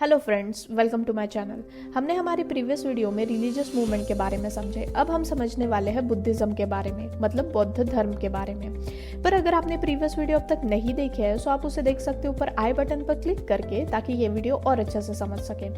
Hello friends, welcome to my channel. हमने हमारी previous video में रिलीजियस मूवमेंट के बारे में समझे। अब हम समझने वाले हैं बुद्धिज्म के बारे में, मतलब बौद्ध धर्म के बारे में। पर अगर आपने प्रीवियस वीडियो अब तक नहीं देखी है तो आप उसे देख सकते हो ऊपर आई बटन पर क्लिक करके, ताकि ये वीडियो और अच्छे से समझ सके।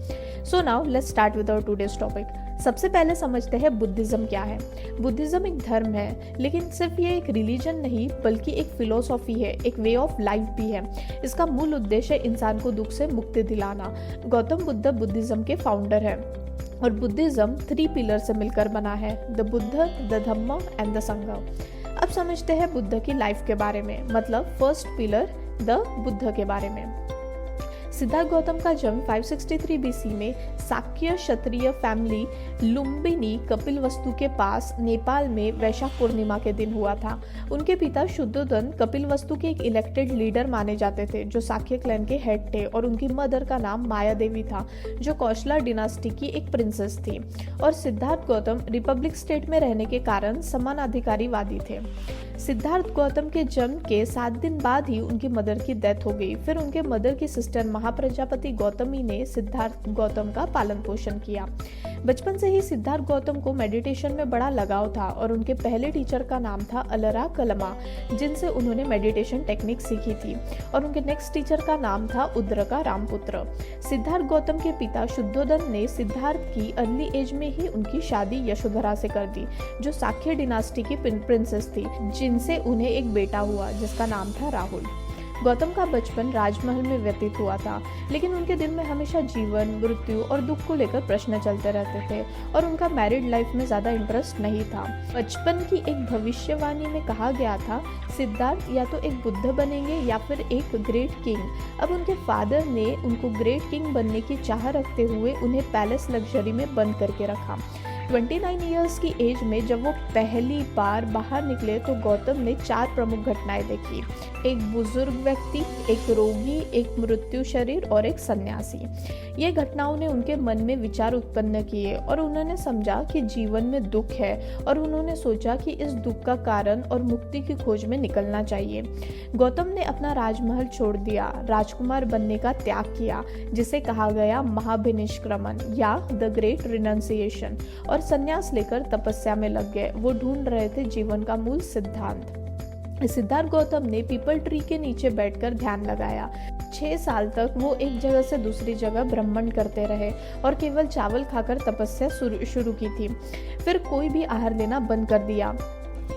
So now let's start with our today's topic. सबसे पहले समझते हैं बुद्धिज्म क्या है। बुद्धिज्म एक धर्म है, लेकिन सिर्फ ये एक रिलीजन नहीं बल्कि एक फिलोसॉफी है, एक वे ऑफ लाइफ भी है। इसका मूल उद्देश्य इंसान को दुख से मुक्ति दिलाना। गौतम बुद्ध बुद्धिज्म के फाउंडर है और बुद्धिज्म 3 पिलर से मिलकर बना है, the Buddha, the Dhamma and the संघ। अब समझते हैं बुद्ध की लाइफ के बारे में, मतलब फर्स्ट पिलर द बुद्ध के बारे में। सिद्धार्थ गौतम का जन्म 563 बीसी में शाक्य क्षत्रिय फैमिली लुम्बिनी कपिलवस्तु के पास नेपाल में वैशाख पूर्णिमा के दिन हुआ था। उनके पिता शुद्धोधन कपिलवस्तु के एक इलेक्टेड लीडर माने जाते थे, जो शाक्य क्लैन के हेड थे, और उनकी मदर का नाम माया देवी था, जो कौशला डिनास्टी की एक प्रिंसेस थी। और सिद्धार्थ गौतम रिपब्लिक स्टेट में रहने के कारण समानाधिकारीवादी थे। सिद्धार्थ गौतम के जन्म के 7 दिन बाद ही उनकी मदर की डेथ हो गई। फिर उनके मदर की सिस्टर महाप्रजापति गौतमी ने सिद्धार्थ गौतम का पालन पोषण किया। बचपन से ही सिद्धार्थ गौतम को मेडिटेशन में बड़ा लगाव था और उनके पहले टीचर का नाम था अलरा कलमा, जिनसे उन्होंने मेडिटेशन टेक्निक सीखी थी। और उनके नेक्स्ट टीचर का नाम था उद्रका रामपुत्र। सिद्धार्थ गौतम के पिता शुद्धोधन ने सिद्धार्थ की अर्ली एज में ही उनकी शादी यशोधरा से कर दी, जो शाक्य डिनास्टी की प्रिंसेस थी, जिनसे उन्हें एक बेटा हुआ जिसका नाम था राहुल। गौतम का बचपन राजमहल में व्यतीत हुआ था, लेकिन उनके दिल में हमेशा जीवन, मृत्यु और दुख को लेकर प्रश्न चलते रहते थे और उनका मैरिड लाइफ में ज्यादा इंटरेस्ट नहीं था। बचपन की एक भविष्यवाणी में कहा गया था, सिद्धार्थ या तो एक बुद्ध बनेंगे या फिर एक ग्रेट किंग। अब उनके फादर ने उनको ग्रेट किंग बनने की चाह रखते हुए उन्हें पैलेस लग्जरी में बंद करके रखा। 29 ईयर्स की एज में जब वो पहली बार बाहर निकले तो गौतम ने 4 प्रमुख घटनाएं देखी। एक बुजुर्ग व्यक्ति, एक रोगी, एक मृत्यु शरीर और एक सन्यासी। ये घटनाओं ने उनके मन में विचार उत्पन्न किए और उन्होंने समझा कि जीवन में दुख है, और उन्होंने सोचा कि इस दुख का कारण और मुक्ति की खोज में निकलना चाहिए। गौतम ने अपना राजमहल छोड़ दिया, राजकुमार बनने का त्याग किया, जिसे कहा गया महाभिनिष्क्रमण या द ग्रेट रिनंसिएशन, और संन्यास लेकर तपस्या में लग गए। वो ढूंढ रहे थे जीवन का मूल सिद्धांत। सिद्धार्थ गौतम ने पीपल ट्री के नीचे बैठकर ध्यान लगाया। 6 साल तक वो एक जगह से दूसरी जगह भ्रमण करते रहे और केवल चावल खाकर तपस्या शुरू की थी। फिर कोई भी आहार लेना बंद कर दिया,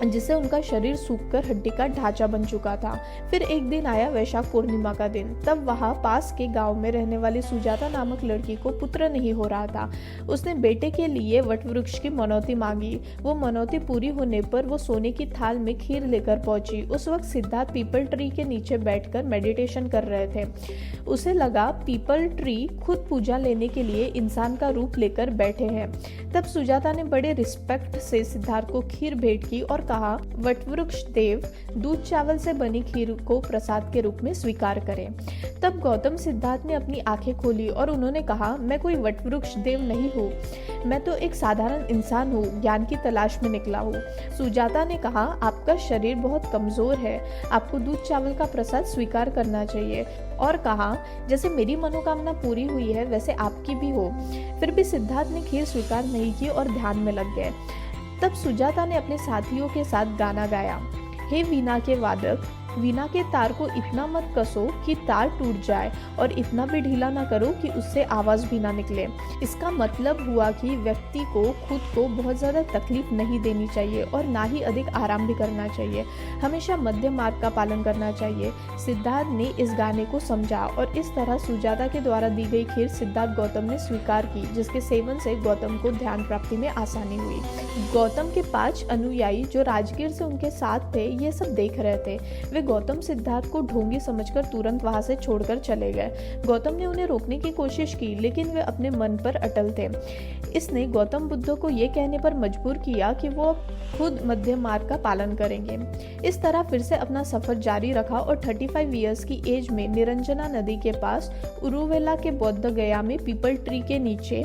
जिससे उनका शरीर सूखकर हड्डी का ढांचा बन चुका था। फिर एक दिन आया वैशाख पूर्णिमा का दिन। तब वहां पास के गांव में रहने वाली सुजाता नामक लड़की को पुत्र नहीं हो रहा था। उसने बेटे के लिए वटवृक्ष की मनौती मांगी। वो मनौती पूरी होने पर वो सोने की थाल में खीर लेकर पहुंची। उस वक्त सिद्धार्थ पीपल ट्री के नीचे बैठकर मेडिटेशन कर रहे थे। उसे लगा पीपल ट्री खुद पूजा लेने के लिए इंसान का रूप लेकर बैठे हैं। तब सुजाता ने बड़े रिस्पेक्ट से सिद्धार्थ को खीर भेंट की और कहा, वटवृक्ष देव दूध चावल से बनी खीर को प्रसाद के रूप में स्वीकार करें। तब गौतम सिद्धार्थ ने अपनी आंखें खोली और उन्होंने कहा, मैं कोई वटवृक्ष देव नहीं हूँ, मैं तो एक साधारण इंसान हूँ, ज्ञान की तलाश में निकला हूँ। सुजाता ने कहा, आपका शरीर बहुत कमजोर है, आपको दूध चावल का प्रसाद स्वीकार करना चाहिए। और कहा, जैसे मेरी मनोकामना पूरी हुई है वैसे आपकी भी हो। फिर भी सिद्धार्थ ने खीर स्वीकार नहीं की और ध्यान में लग गए। तब सुजाता ने अपने साथियों के साथ गाना गाया, हे वीणा के वादक, वीणा के तार को इतना मत कसो कि तार टूट जाए, और इतना भी ढीला ना करो कि उससे आवाज भी ना निकले। इसका मतलब हुआ कि व्यक्ति को खुद को बहुत ज्यादा तकलीफ नहीं देनी चाहिए और ना ही अधिक आराम भी करना चाहिए। हमेशा मध्य मार्ग का पालन करना चाहिए। सिद्धार्थ ने इस गाने को समझा और इस तरह सुजाता के द्वारा दी गई खीर सिद्धार्थ गौतम ने स्वीकार की, जिसके सेवन से गौतम को ध्यान प्राप्ति में आसानी हुई। गौतम के 5 अनुयायी जो राजगीर से उनके साथ थे ये सब देख रहे थे। वे गौतम सिद्धार्थ को ढोंगी समझकर तुरंत वहां से छोड़कर चले गए। गौतम ने उन्हें रोकने की कोशिश की, लेकिन वे अपने मन पर अटल थे। इसने गौतम बुद्ध को ये कहने पर मजबूर किया कि वो खुद मध्य मार्ग का पालन करेंगे। इस तरह फिर से अपना सफर जारी रखा और 35 ईयर्स की एज में निरंजना नदी के पास उरुवेला के बौद्ध गया में पीपल ट्री के नीचे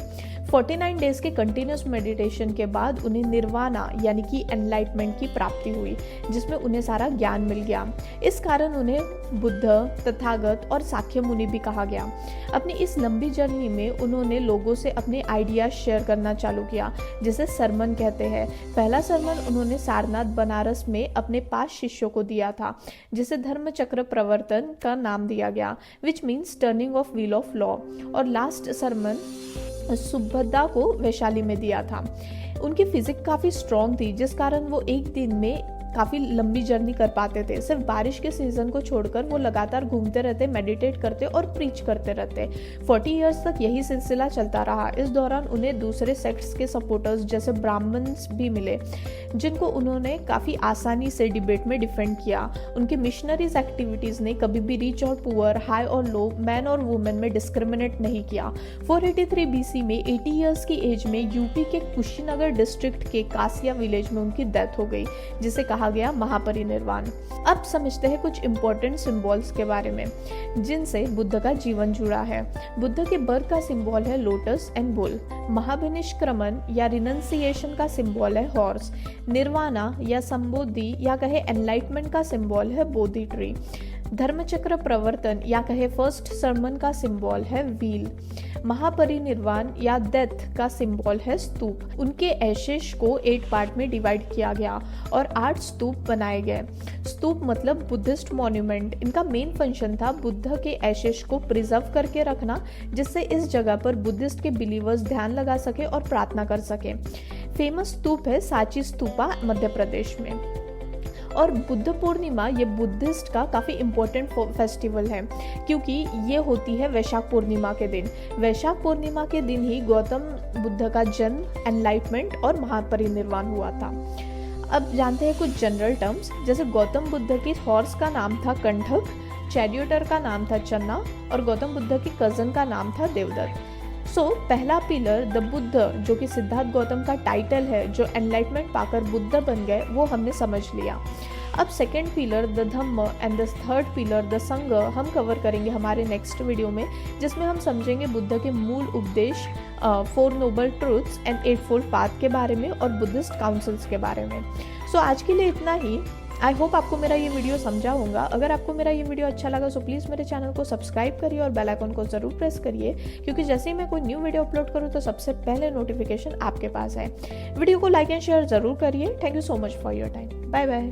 49 डेज के कंटिन्यूस मेडिटेशन के बाद उन्हें निर्वाणा यानी कि एनलाइटमेंट की प्राप्ति हुई, जिसमें उन्हें सारा ज्ञान मिल गया। इस कारण उन्हें बुद्ध, तथागत और साख्य मुनि भी कहा गया। अपनी इस लंबी जर्नी में उन्होंने लोगों से अपने आइडियाज शेयर करना चालू किया, जिसे सरमन कहते हैं। पहला सरमन उन्होंने सारनाथ बनारस में अपने 5 शिष्यों को दिया था, जिसे धर्म चक्र प्रवर्तन का नाम दिया गया, which means turning of wheel of law. और लास्ट सरमन सुभद्रा को वैशाली में दिया था। उनकी फिजिक काफ़ी स्ट्रॉन्ग थी, जिस कारण वो एक दिन में काफ़ी लंबी जर्नी कर पाते थे। सिर्फ बारिश के सीज़न को छोड़कर वो लगातार घूमते रहते, मेडिटेट करते और प्रीच करते रहते। 40 इयर्स तक यही सिलसिला चलता रहा। इस दौरान उन्हें दूसरे सेक्ट्स के सपोर्टर्स जैसे ब्राह्मण्स भी मिले, जिनको उन्होंने काफ़ी आसानी से डिबेट में डिफेंड किया। उनके मिशनरीज एक्टिविटीज़ ने कभी भी रिच और पुअर, हाई और लो, मैन और वुमेन में डिस्क्रिमिनेट नहीं किया। 483 BC में 80 इयर्स की एज में यूपी के कुशीनगर डिस्ट्रिक्ट के कासिया विलेज में उनकी डेथ हो गई, जिसे कहा गया महापरिनिर्वाण। अब समझते हैं कुछ इंपॉर्टेंट सिंबल्स के बारे में जिनसे बुद्ध का जीवन जुड़ा है। बुद्ध के बर्थ का सिंबल है लोटस एंड बुल। महाभिनिष्क्रमण या रिनंसिएशन का सिंबल है हॉर्स। निर्वाणा या संबोधि या कहे एनलाइटमेंट का सिंबल है बोधि ट्री। धर्मचक्र प्रवर्तन या कहे फर्स्ट सरमन का सिंबल है व्हील। महापरिनिर्वाण या डेथ का सिंबल है स्तूप। उनके एशेस को 8 पार्ट में डिवाइड किया गया और 8 स्तूप बनाए गए। स्तूप मतलब बुद्धिस्ट मॉन्यूमेंट। इनका मेन फंक्शन था बुद्ध के एशेस को प्रिजर्व करके रखना, जिससे इस जगह पर बुद्धिस्ट के बिलीवर्स ध्यान लगा सके और प्रार्थना कर सके। फेमस स्तूप है सांची स्तूपा मध्य प्रदेश में। और बुद्ध पूर्णिमा ये बुद्धिस्ट का काफ़ी इम्पोर्टेंट फेस्टिवल है, क्योंकि ये होती है वैशाख पूर्णिमा के दिन। वैशाख पूर्णिमा के दिन ही गौतम बुद्ध का जन्म, एनलाइटमेंट और महापरिनिर्वाण हुआ था। अब जानते हैं कुछ जनरल टर्म्स, जैसे गौतम बुद्ध की हॉर्स का नाम था कंठक, चैरियोटर का नाम था चन्ना और गौतम बुद्ध की कजन का नाम था देवदत्त। पहला पिलर द बुद्ध, जो कि सिद्धार्थ गौतम का टाइटल है, जो एनलाइटमेंट पाकर बुद्ध बन गए, वो हमने समझ लिया। अब second pillar the Dhamma and the third pillar the संघ हम कवर करेंगे हमारे नेक्स्ट वीडियो में, जिसमें हम समझेंगे बुद्ध के मूल उपदेश, 4 noble truths and 8 fold path के बारे में और बुद्धिस्ट काउंसिल्स के बारे में। आज के लिए इतना ही। आई होप आपको मेरा ये वीडियो समझा होगा। अगर आपको मेरा ये वीडियो अच्छा लगा तो प्लीज़ मेरे चैनल को सब्सक्राइब करिए और बेल आइकन को ज़रूर प्रेस करिए, क्योंकि जैसे ही मैं कोई न्यू वीडियो अपलोड करूँ तो सबसे पहले नोटिफिकेशन आपके पास है। वीडियो को लाइक एंड शेयर ज़रूर करिए। Thank you so much for your time. Bye bye.